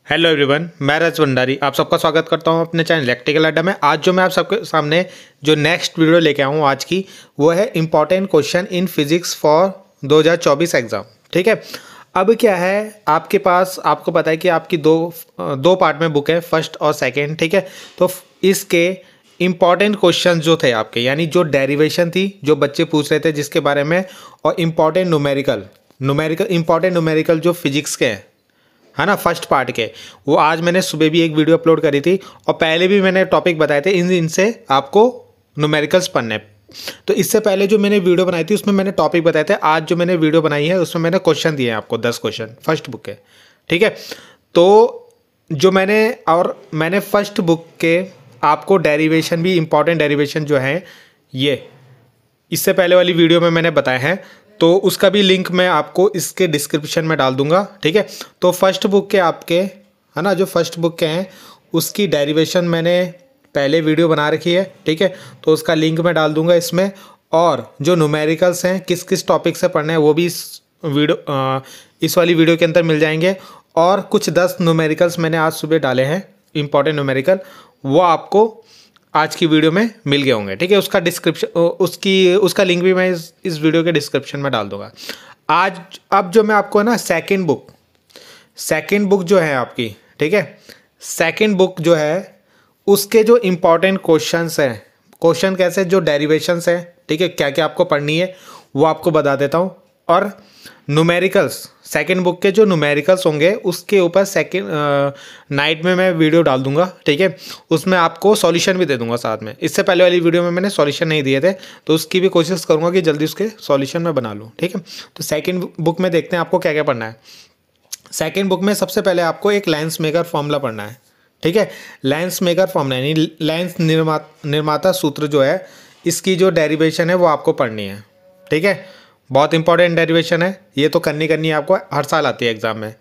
Hello everyone, मैं रज भंडारी आप सबका स्वागत करता हूं अपने चैनल इलेक्ट्रिकल अड्डा में। आज जो मैं आप सबके सामने जो नेक्स्ट वीडियो लेके आऊँ आज की, वो है important question in physics for 2024 exam. ठीक है, अब क्या है आपके पास, आपको पता है कि आपकी दो पार्ट में बुक है, फर्स्ट और सेकेंड। ठीक है, तो इसके इम्पॉर्टेंट क्वेश्चन जो थे आपके, यानी जो डेरिवेशन थी जो बच्चे पूछ रहे थे जिसके बारे में, और इम्पॉर्टेंट न्यूमेरिकल जो फिजिक्स के हैं, है ना, फर्स्ट पार्ट के, वो आज मैंने सुबह भी एक वीडियो अपलोड करी थी और पहले भी मैंने टॉपिक बताए थे। इनसे आपको न्यूमेरिकल्स पढ़ने। तो इससे पहले जो मैंने वीडियो बनाई थी उसमें मैंने टॉपिक बताए थे। आज जो मैंने वीडियो बनाई है उसमें मैंने क्वेश्चन दिए हैं आपको, 10 क्वेश्चन फर्स्ट बुक के। ठीक है, तो जो मैंने फर्स्ट बुक के आपको डेरिवेशन भी, इंपॉर्टेंट डेरिवेशन जो है ये इससे पहले वाली वीडियो में मैंने बताए हैं, तो उसका भी लिंक मैं आपको इसके डिस्क्रिप्शन में डाल दूंगा। ठीक है, तो फर्स्ट बुक के आपके, है ना, जो फर्स्ट बुक के हैं उसकी डेरिवेशन मैंने पहले वीडियो बना रखी है। ठीक है, तो उसका लिंक मैं डाल दूंगा इसमें, और जो न्यूमेरिकल्स हैं किस किस टॉपिक से पढ़ना है वो भी इस वाली वीडियो के अंदर मिल जाएंगे। और कुछ 10 न्यूमेरिकल्स मैंने आज सुबह डाले हैं, इंपॉर्टेंट न्यूमेरिकल, वो आपको आज की वीडियो में मिल गए होंगे। ठीक है, उसका डिस्क्रिप्शन, उसका लिंक भी मैं इस वीडियो के डिस्क्रिप्शन में डाल दूंगा। अब जो मैं आपको, है ना, सेकंड बुक जो है आपकी, ठीक है, सेकंड बुक जो है उसके जो इम्पोर्टेंट क्वेश्चंस हैं, क्वेश्चन कैसे, जो डेरिवेशंस हैं, ठीक है, क्या क्या आपको पढ़नी है वो आपको बता देता हूँ। और न्यूमेरिकल्स, सेकंड बुक के जो न्यूमेरिकल्स होंगे उसके ऊपर नाइट में मैं वीडियो डाल दूंगा। ठीक है, उसमें आपको सॉल्यूशन भी दे दूंगा साथ में। इससे पहले वाली वीडियो में मैंने सॉल्यूशन नहीं दिए थे, तो उसकी भी कोशिश करूंगा कि जल्दी उसके सॉल्यूशन में बना लूँ। ठीक है, तो सेकंड बुक में देखते हैं आपको क्या क्या पढ़ना है। सेकंड बुक में सबसे पहले आपको एक लेंस मेकर फॉर्मूला पढ़ना है। ठीक है, लेंस मेकर फॉर्मूला यानी लेंस निर्माता सूत्र जो है, इसकी जो डेरिवेशन है वो आपको पढ़नी है। ठीक है, बहुत इंपॉर्टेंट डेरिवेशन है ये, तो करनी है आपको, हर साल आती है एग्जाम में।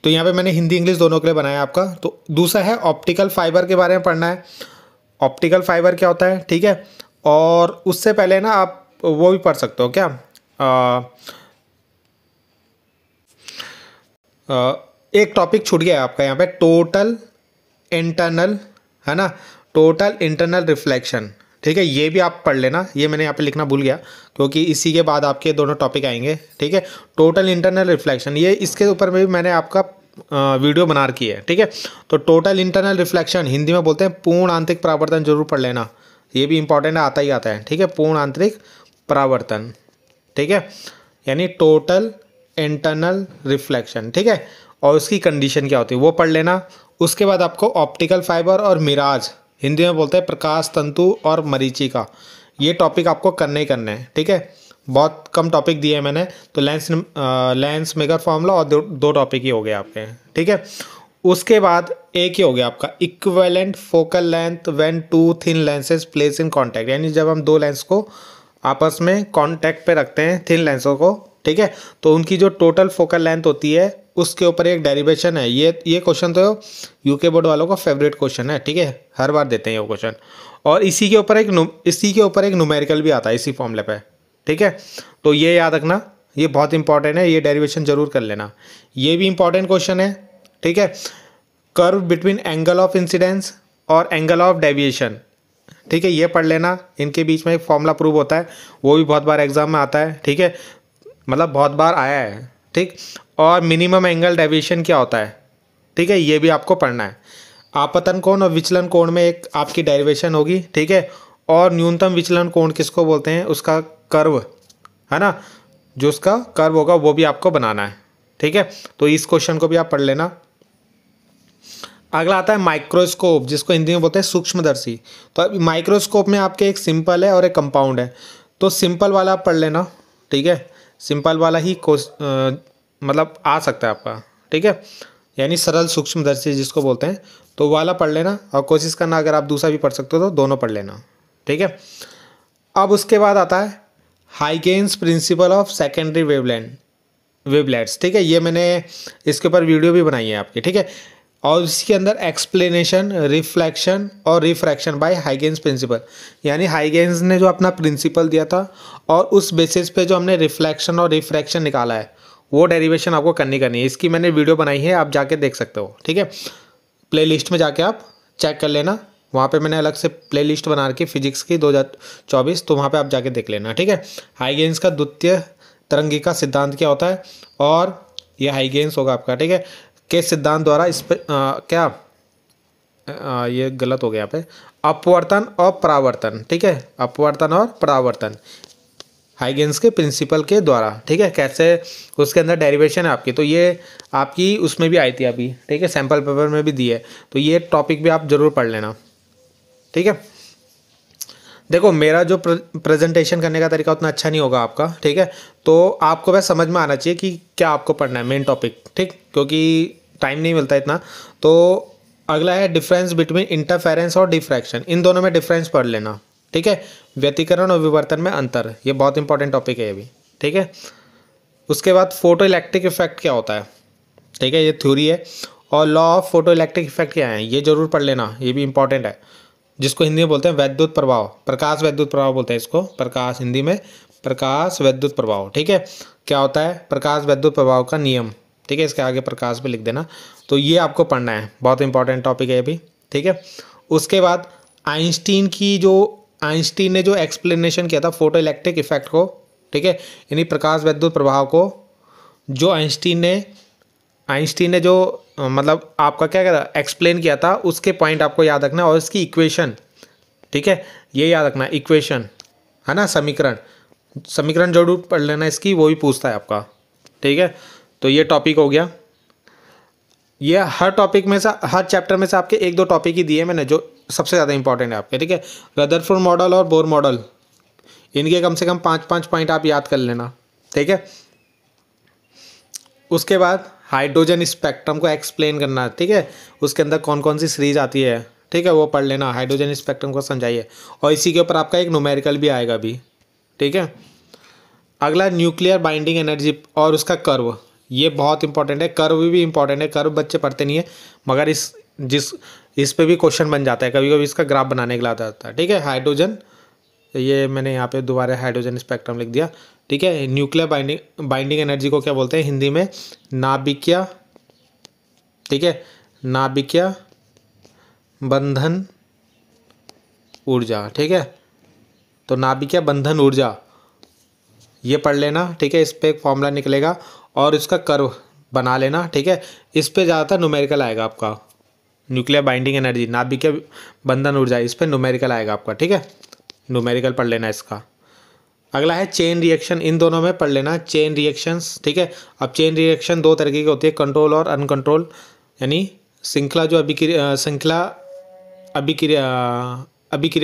तो यहाँ पे मैंने हिंदी इंग्लिश दोनों के लिए बनाया आपका। तो दूसरा है ऑप्टिकल फाइबर के बारे में पढ़ना है, ऑप्टिकल फाइबर क्या होता है। ठीक है, और उससे पहले ना आप वो भी पढ़ सकते हो क्या, एक टॉपिक छूट गया है आपका यहाँ पे, टोटल इंटरनल, है ना, टोटल इंटरनल रिफ्लेक्शन। ठीक है, ये भी आप पढ़ लेना, ये मैंने यहाँ पे लिखना भूल गया क्योंकि इसी के बाद आपके दोनों टॉपिक आएंगे। ठीक है, टोटल इंटरनल रिफ्लेक्शन, ये इसके ऊपर भी मैंने आपका वीडियो बना रखी है। ठीक है, तो टोटल इंटरनल रिफ्लेक्शन हिंदी में बोलते हैं पूर्ण आंतरिक परावर्तन, जरूर पढ़ लेना, ये भी इंपॉर्टेंट है, आता ही आता है। ठीक है, पूर्ण आंतरिक परावर्तन, ठीक है, यानी टोटल इंटरनल रिफ्लेक्शन। ठीक है, और उसकी कंडीशन क्या होती है वो पढ़ लेना। उसके बाद आपको ऑप्टिकल फाइबर और मिराज, हिंदी में बोलते हैं प्रकाश तंतु और मरीचिका, ये टॉपिक आपको करने ही करने हैं। ठीक है, बहुत कम टॉपिक दिए हैं मैंने, तो लेंस मेकर फॉर्मूला और दो टॉपिक ही हो गए आपके। ठीक है, उसके बाद एक ही हो गया आपका equivalent focal length when two thin lenses place in contact, यानी जब हम दो लेंस को आपस में कॉन्टैक्ट पे रखते हैं, थिन लेंसों को, ठीक है, तो उनकी जो टोटल फोकल लेंथ होती है उसके ऊपर एक डेरिवेशन है। ये क्वेश्चन तो यूके बोर्ड वालों का फेवरेट क्वेश्चन है। ठीक है, हर बार देते हैं ये क्वेश्चन, और इसी के ऊपर एक न्यूमेरिकल भी आता है इसी फॉर्मूले पे। ठीक है, तो ये याद रखना, ये बहुत इंपॉर्टेंट है, ये डेरिवेशन जरूर कर लेना, ये भी इंपॉर्टेंट क्वेश्चन है। ठीक है, curve between angle of incidence और एंगल ऑफ डेविएशन, ठीक है, ये पढ़ लेना, इनके बीच में एक फॉर्मूला प्रूव होता है, वो भी बहुत बार एग्जाम में आता है। ठीक है, मतलब बहुत बार आया है। ठीक, और मिनिमम एंगल डेविएशन क्या होता है, ठीक है, ये भी आपको पढ़ना है। आपतन कोण और विचलन कोण में एक आपकी डेरिवेशन होगी। ठीक है, और न्यूनतम विचलन कोण किसको बोलते हैं, उसका कर्व, है ना, जो उसका कर्व होगा वो भी आपको बनाना है। ठीक है, तो इस क्वेश्चन को भी आप पढ़ लेना। अगला आता है माइक्रोस्कोप, जिसको हिंदी में बोलते हैं सूक्ष्मदर्शी। तो माइक्रोस्कोप में आपके एक सिंपल है और एक कंपाउंड है, तो सिंपल वाला आप पढ़ लेना। ठीक है, सिंपल वाला ही मतलब आ सकता है आपका। ठीक है, यानी सरल सूक्ष्मदर्शी जिसको बोलते हैं, तो वाला पढ़ लेना, और कोशिश करना अगर आप दूसरा भी पढ़ सकते हो तो दोनों पढ़ लेना। ठीक है, अब उसके बाद आता है हाइगेन्स प्रिंसिपल ऑफ सेकेंडरी वेवलेट्स। ठीक है, ये मैंने इसके ऊपर वीडियो भी बनाई है आपकी। ठीक है, और इसके अंदर एक्सप्लेनेशन, रिफ्लेक्शन और रिफ्रैक्शन बाय हाइगेन्स प्रिंसिपल, यानी हाइगेन्स ने जो अपना प्रिंसिपल दिया था और उस बेसिस पे जो हमने रिफ्लेक्शन और रिफ्रैक्शन निकाला है वो डेरिवेशन आपको करनी है। इसकी मैंने वीडियो बनाई है, आप जाके देख सकते हो, ठीक है। प्लेलिस्ट में जाके आप चेक कर लेना, वहाँ पे मैंने अलग से प्लेलिस्ट बना रखी फिजिक्स की 2024, तो वहाँ पे आप जाके देख लेना, ठीक है। हाइगेंस का द्वितीय तरंगिका सिद्धांत क्या होता है, और ये हाइगेंस होगा आपका, ठीक है, के सिद्धांत द्वारा इस पे ये गलत हो गया यहाँ पे, अपवर्तन और परावर्तन, ठीक है, अपवर्तन और परावर्तन हाइगेंस के प्रिंसिपल के द्वारा, ठीक है, कैसे उसके अंदर डेरिवेशन है आपकी, तो ये आपकी उसमें भी आई थी अभी, ठीक है, सैम्पल पेपर में भी दी है, तो ये टॉपिक भी आप जरूर पढ़ लेना, ठीक है। देखो मेरा जो प्रेजेंटेशन करने का तरीका उतना अच्छा नहीं होगा आपका, ठीक है, तो आपको बस समझ में आना चाहिए कि क्या आपको पढ़ना है मेन टॉपिक, ठीक, क्योंकि टाइम नहीं मिलता इतना। तो अगला है डिफरेंस बिटवीन इंटरफेरेंस और डिफ्रैक्शन, इन दोनों में डिफरेंस पढ़ लेना, ठीक है। व्यतिकरण और विवर्तन में अंतर, ये बहुत इंपॉर्टेंट टॉपिक है अभी, ठीक है। उसके बाद फोटो इलेक्ट्रिक इफेक्ट क्या होता है, ठीक है, ये थ्योरी है। और law of photo electric effect क्या है, ये जरूर पढ़ लेना, ये भी इंपॉर्टेंट है, जिसको हिंदी में बोलते हैं वैद्युत प्रभाव, प्रकाश वैद्युत प्रभाव बोलते हैं इसको, प्रकाश हिंदी में प्रकाश वैद्युत प्रभाव, ठीक है। क्या होता है प्रकाश वैद्युत प्रभाव का नियम, ठीक है, इसके आगे प्रकाश भी लिख देना, तो ये आपको पढ़ना है, बहुत इंपॉर्टेंट टॉपिक है अभी, ठीक है। उसके बाद आइंस्टीन ने जो एक्सप्लेनेशन किया था फोटो इलेक्ट्रिक इफेक्ट को, ठीक है, यानी प्रकाश वैद्युत प्रभाव को, जो आइंस्टीन ने जो मतलब आपका क्या करा एक्सप्लेन किया था, उसके पॉइंट आपको याद रखना, और इसकी इक्वेशन, ठीक है, ये याद रखना, इक्वेशन है ना, समीकरण जरूर पढ़ लेना इसकी, वो भी पूछता है आपका, ठीक है। तो ये टॉपिक हो गया, ये हर टॉपिक में से, हर चैप्टर में से आपके एक दो टॉपिक ही दिए मैंने जो सबसे ज़्यादा इंपॉर्टेंट है आपके, ठीक है। रदरफोर्ड मॉडल और बोर मॉडल, इनके कम से कम 5-5 पॉइंट आप याद कर लेना, ठीक है। उसके बाद हाइड्रोजन स्पेक्ट्रम को एक्सप्लेन करना, ठीक है, उसके अंदर कौन कौन सी सीरीज आती है, ठीक है, वो पढ़ लेना, हाइड्रोजन स्पेक्ट्रम को समझाइए, और इसी के ऊपर आपका एक न्यूमेरिकल भी आएगा अभी, ठीक है। अगला न्यूक्लियर बाइंडिंग एनर्जी और उसका कर्व, ये बहुत इंपॉर्टेंट है, कर्व भी इंपॉर्टेंट है, कर्व बच्चे पढ़ते नहीं है, मगर इस पे भी क्वेश्चन बन जाता है कभी कभी, इसका ग्राफ बनाने के लिए आता है, ठीक है। हाइड्रोजन, ये मैंने यहाँ पे दोबारा हाइड्रोजन स्पेक्ट्रम लिख दिया, ठीक है। न्यूक्लियर बाइंडिंग एनर्जी को क्या बोलते हैं हिंदी में, नाभिकीय, ठीक है, नाभिकीय बंधन ऊर्जा, ठीक है, तो नाभिकीय बंधन ऊर्जा ये पढ़ लेना, ठीक है, इस पर एक फॉर्मूला निकलेगा और इसका कर्व बना लेना, ठीक है। इस पर ज़्यादातर न्यूमेरिकल आएगा आपका, न्यूक्लियर बाइंडिंग एनर्जी, नाभिकीय बंधन ऊर्जा, इस पर न्यूमेरिकल आएगा आपका, ठीक है, न्यूमेरिकल पढ़ लेना इसका। अगला है चेन रिएक्शन, इन दोनों में पढ़ लेना चेन रिएक्शंस, ठीक है। अब चेन रिएक्शन दो तरीके की होती है, कंट्रोल और अनकंट्रोल, यानी श्रृंखला जो अभिक्रिया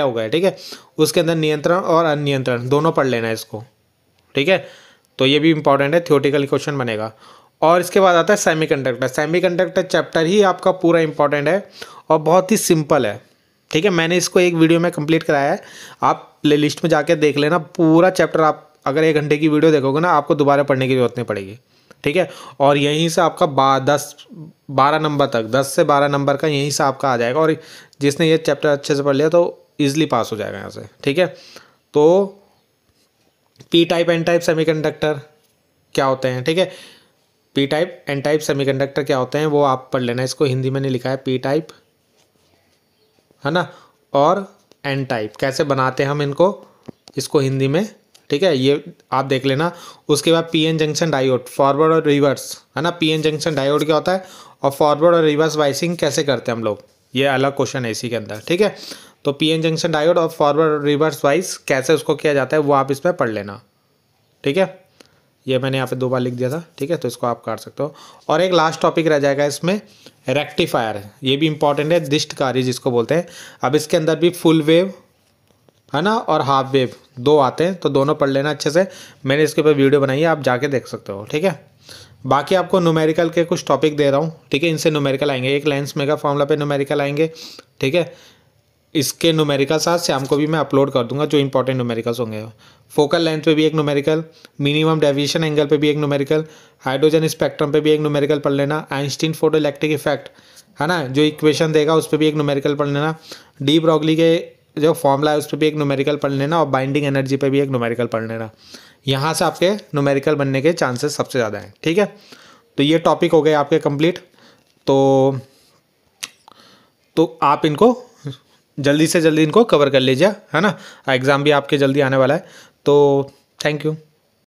हो गया, ठीक है, उसके अंदर नियंत्रण और अनियंत्रण दोनों पढ़ लेना इसको, ठीक है। तो ये भी इंपॉर्टेंट है, थ्योरेटिकल क्वेश्चन बनेगा। और इसके बाद आता है सेमीकंडक्टर चैप्टर ही आपका पूरा इंपॉर्टेंट है और बहुत ही सिंपल है, ठीक है। मैंने इसको एक वीडियो में कंप्लीट कराया है, आप प्लेलिस्ट में जाके देख लेना पूरा चैप्टर, आप अगर 1 घंटे की वीडियो देखोगे ना, आपको दोबारा पढ़ने की जरूरत नहीं पड़ेगी, ठीक है। और यहीं से आपका 12 नंबर तक, 10 से 12 नंबर का यहीं से आपका आ जाएगा, और जिसने ये चैप्टर अच्छे से पढ़ लिया तो ईजिली पास हो जाएगा यहाँ से, ठीक है। तो P type N type semiconductor क्या होते हैं, ठीक है, P type N type semiconductor क्या होते हैं वो आप पढ़ लेना, इसको हिंदी में नहीं लिखा है, पी टाइप है ना, और एन टाइप कैसे बनाते हैं हम इसको हिंदी में, ठीक है, ये आप देख लेना। उसके बाद P N junction diode, forward और रिवर्स, है ना, पी एन जंक्शन डायोड क्या होता है और फॉरवर्ड और रिवर्स वाइसिंग कैसे करते हैं हम लोग, ये अलग क्वेश्चन है इसी के अंदर, ठीक है। तो पी एन जंक्शन डायोड और फॉरवर्ड और रिवर्स वाइस कैसे उसको किया जाता है वो आप इसमें पढ़ लेना, ठीक है। ये मैंने यहाँ पे 2 बार लिख दिया था, ठीक है, तो इसको आप काट सकते हो। और एक लास्ट टॉपिक रह जाएगा इसमें, रेक्टिफायर, ये भी इंपॉर्टेंट है, दिष्टकारी जिसको बोलते हैं। अब इसके अंदर भी फुल वेव है ना और हाफ वेव 2 आते हैं, तो दोनों पढ़ लेना अच्छे से, मैंने इसके ऊपर वीडियो बनाई है, आप जाके देख सकते हो, ठीक है। बाकी आपको न्यूमेरिकल के कुछ टॉपिक दे रहा हूँ, ठीक है, इनसे न्यूमेरिकल आएंगे, एक लेंस मेगा फॉर्मूला पे न्यूमेरिकल आएंगे, ठीक है। इसके न्यूमेरिकल साथ शाम को भी मैं अपलोड कर दूंगा जो इंपॉर्टेंट न्यूमेरिकल्स होंगे। फोकल लेंथ पे भी एक न्यूमेरिकल, मिनिमम डेविएशन एंगल पे भी एक न्यूमेरिकल, हाइड्रोजन स्पेक्ट्रम पे भी एक न्यूमेरिकल पढ़ लेना, आइंस्टीन फोटो इलेक्ट्रिक इफेक्ट है ना, जो इक्वेशन देगा उस पर भी एक न्यूमेरिकल पढ़ लेना, डी ब्रॉगली के जो फॉर्मूला है उस पर भी एक न्यूमेरिकल पढ़ लेना, और बाइंडिंग एनर्जी पे भी एक न्यूमेरिकल पढ़ लेना। यहाँ से आपके न्यूमेरिकल बनने के चांसेस सबसे ज़्यादा हैं। ठीक है, तो ये टॉपिक हो गए आपके कंप्लीट। तो आप इनको जल्दी से जल्दी इनको कवर कर लीजिए, है ना। एग्ज़ाम भी आपके जल्दी आने वाला है। तो थैंक यू।